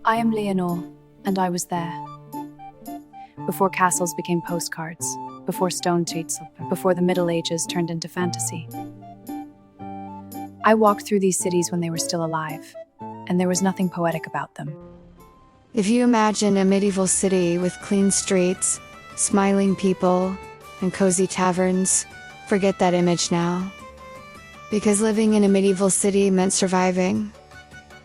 I am Leonore, and I was there. Before castles became postcards, before stone streets, before the Middle Ages turned into fantasy. I walked through these cities when they were still alive, and there was nothing poetic about them. If you imagine a medieval city with clean streets, smiling people, and cozy taverns, forget that image now. Because living in a medieval city meant surviving.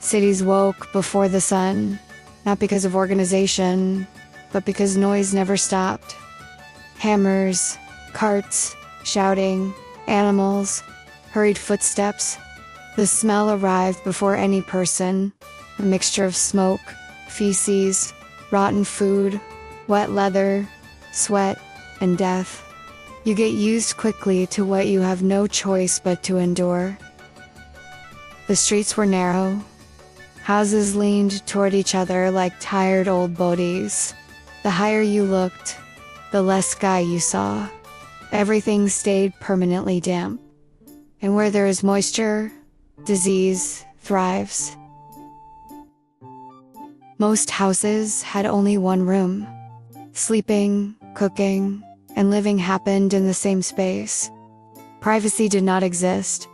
Cities woke before the sun, not because of organization, but because noise never stopped. Hammers, carts, shouting, animals, hurried footsteps. The smell arrived before any person, a mixture of smoke, feces, rotten food, wet leather, sweat, and death. You get used quickly to what you have no choice but to endure. The streets were narrow. Houses leaned toward each other like tired old bodies. The higher you looked, the less sky you saw. Everything stayed permanently damp. And where there is moisture, disease thrives. Most houses had only one room. Sleeping, cooking, and living happened in the same space. Privacy did not exist.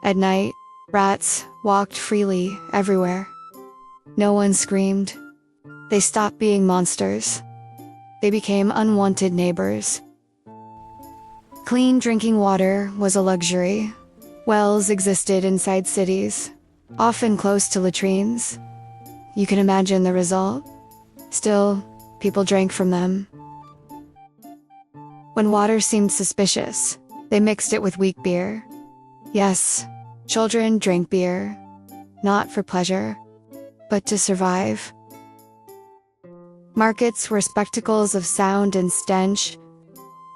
At night, rats walked freely everywhere. No one screamed. They stopped being monsters. They became unwanted neighbors. Clean drinking water was a luxury. Wells existed inside cities, often close to latrines. You can imagine the result. Still, people drank from them. When water seemed suspicious, they mixed it with weak beer. Yes, children drank beer, not for pleasure, but to survive. Markets were spectacles of sound and stench.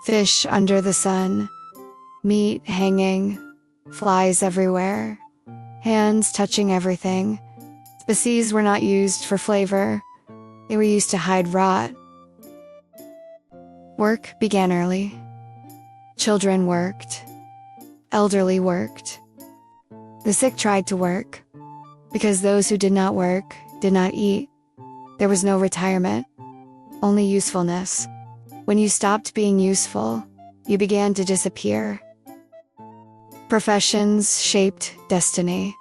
Fish under the sun, meat hanging, flies everywhere, hands touching everything. Species were not used for flavor. They were used to hide rot. Work began early. Children worked. Elderly worked. The sick tried to work, because those who did not work did not eat. There was no retirement, only usefulness. When you stopped being useful, you began to disappear. Professions shaped destiny.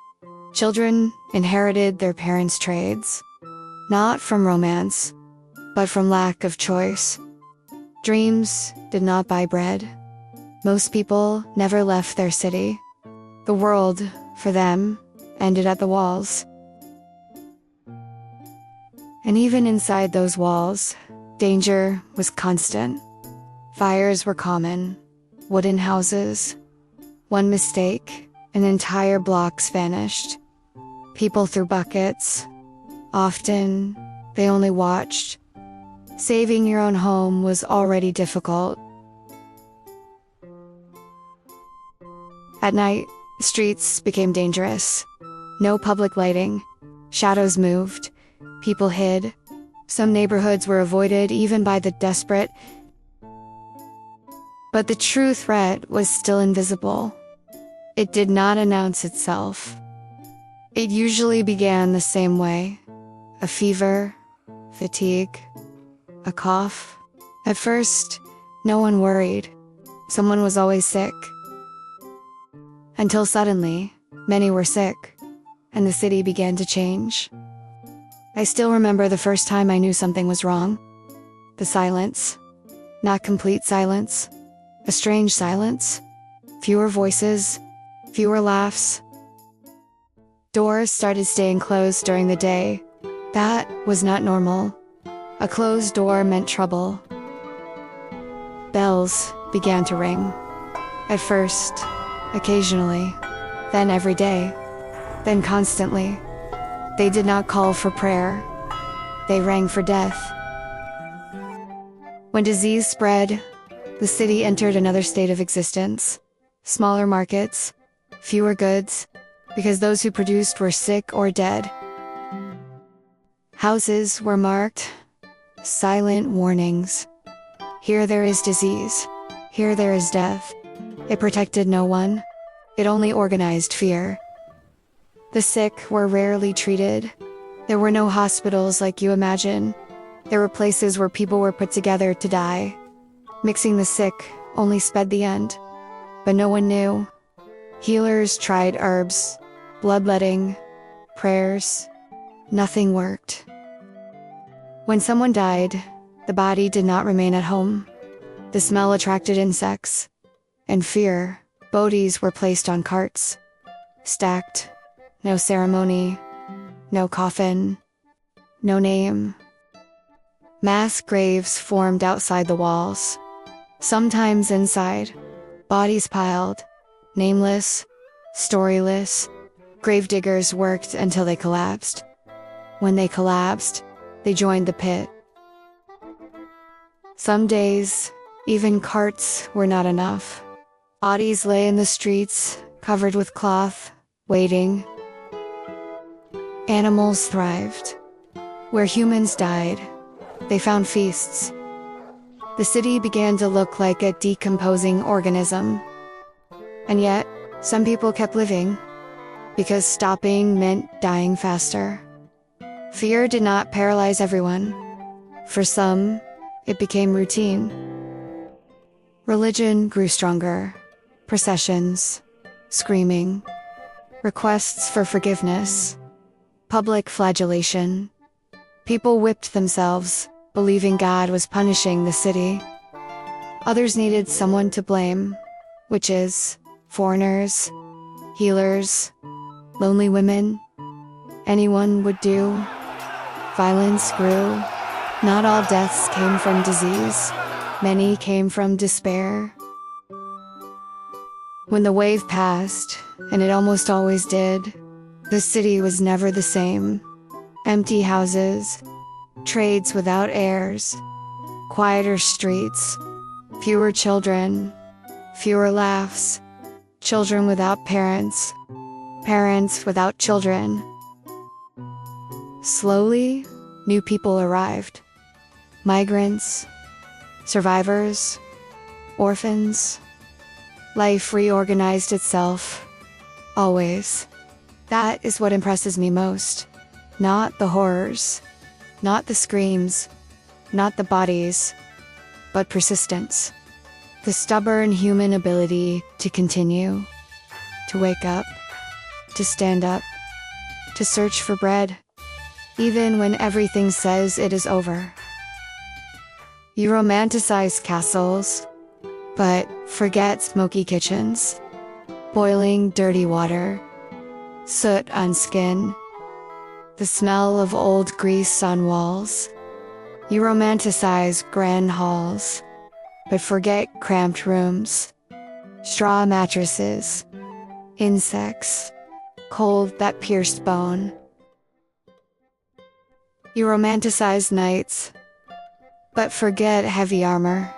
Children inherited their parents' trades, not from romance, but from lack of choice. Dreams did not buy bread. Most people never left their city. The world, for them, ended at the walls. And even inside those walls, danger was constant. Fires were common. Wooden houses. One mistake, and entire blocks vanished. People threw buckets. Often, they only watched. Saving your own home was already difficult. At night, the streets became dangerous. No public lighting. Shadows moved. People hid. Some neighborhoods were avoided even by the desperate. But the true threat was still invisible. It did not announce itself. It usually began the same way. A fever, fatigue, a cough. At first, no one worried. Someone was always sick. Until suddenly, many were sick, and the city began to change. I still remember the first time I knew something was wrong. The silence. Not complete silence. A strange silence. Fewer voices. Fewer laughs. Doors started staying closed during the day. That was not normal. A closed door meant trouble. Bells began to ring. At first, occasionally, then every day, then constantly. They did not call for prayer. They rang for death. When disease spread, the city entered another state of existence. Smaller markets, fewer goods, because those who produced were sick or dead. Houses were marked, silent warnings. Here there is disease. Here there is death. It protected no one. It only organized fear. The sick were rarely treated. There were no hospitals like you imagine. There were places where people were put together to die. Mixing the sick only sped the end. But no one knew. Healers tried herbs, bloodletting, prayers. Nothing worked. When someone died, the body did not remain at home. The smell attracted insects. And fear, bodies were placed on carts. Stacked. No ceremony. No coffin. No name. Mass graves formed outside the walls. Sometimes inside. Bodies piled. Nameless. Storyless. Gravediggers worked until they collapsed. When they collapsed, they joined the pit. Some days, even carts were not enough. Bodies lay in the streets, covered with cloth, waiting. Animals thrived. Where humans died, they found feasts. The city began to look like a decomposing organism. And yet, some people kept living, because stopping meant dying faster. Fear did not paralyze everyone. For some, it became routine. Religion grew stronger. Processions, screaming, requests for forgiveness, public flagellation. People whipped themselves, believing God was punishing the city. Others needed someone to blame, witches, foreigners, healers, lonely women. Anyone would do. Violence grew. Not all deaths came from disease. Many came from despair. When the wave passed, and it almost always did, the city was never the same. Empty houses, trades without heirs, quieter streets, fewer children, fewer laughs, children without parents, parents without children. Slowly, new people arrived. Migrants, survivors, orphans. Life reorganized itself. Always. That is what impresses me most. Not the horrors, not the screams, not the bodies, but persistence. The stubborn human ability to continue, to wake up, to stand up, to search for bread, even when everything says it is over. You romanticize castles, but forget smoky kitchens, boiling dirty water, soot on skin, the smell of old grease on walls. You romanticize grand halls, but forget cramped rooms, straw mattresses, insects, cold that pierced bone. You romanticize nights, but forget heavy armor,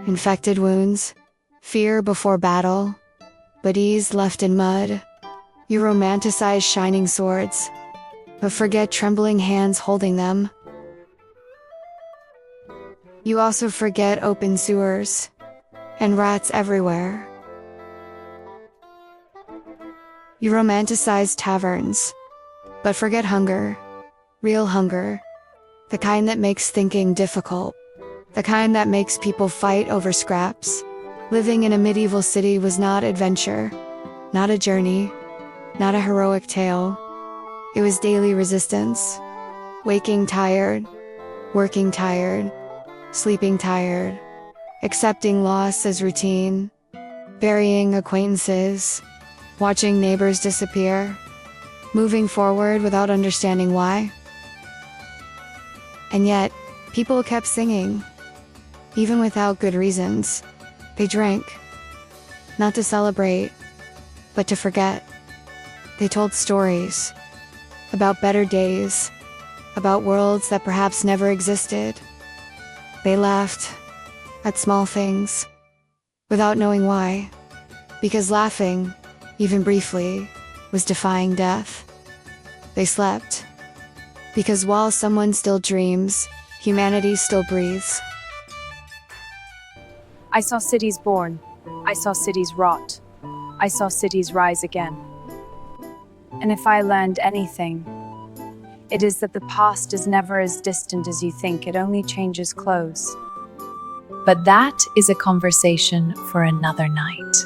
infected wounds, fear before battle, bodies left in mud. You romanticize shining swords, but forget trembling hands holding them. You also forget open sewers and rats everywhere. You romanticize taverns, but forget hunger, real hunger, the kind that makes thinking difficult, the kind that makes people fight over scraps. Living in a medieval city was not adventure, not a journey, not a heroic tale. It was daily resistance, waking tired, working tired, sleeping tired, accepting loss as routine, burying acquaintances, watching neighbors disappear, moving forward without understanding why. And yet, people kept singing, even without good reasons. They drank, not to celebrate, but to forget. They told stories about better days, about worlds that perhaps never existed. They laughed at small things, without knowing why, because laughing, even briefly, was defying death. They slept, because while someone still dreams, humanity still breathes. I saw cities born. I saw cities rot. I saw cities rise again. And if I learned anything, It is that the past is never as distant as you think, it only changes clothes. But that is a conversation for another night.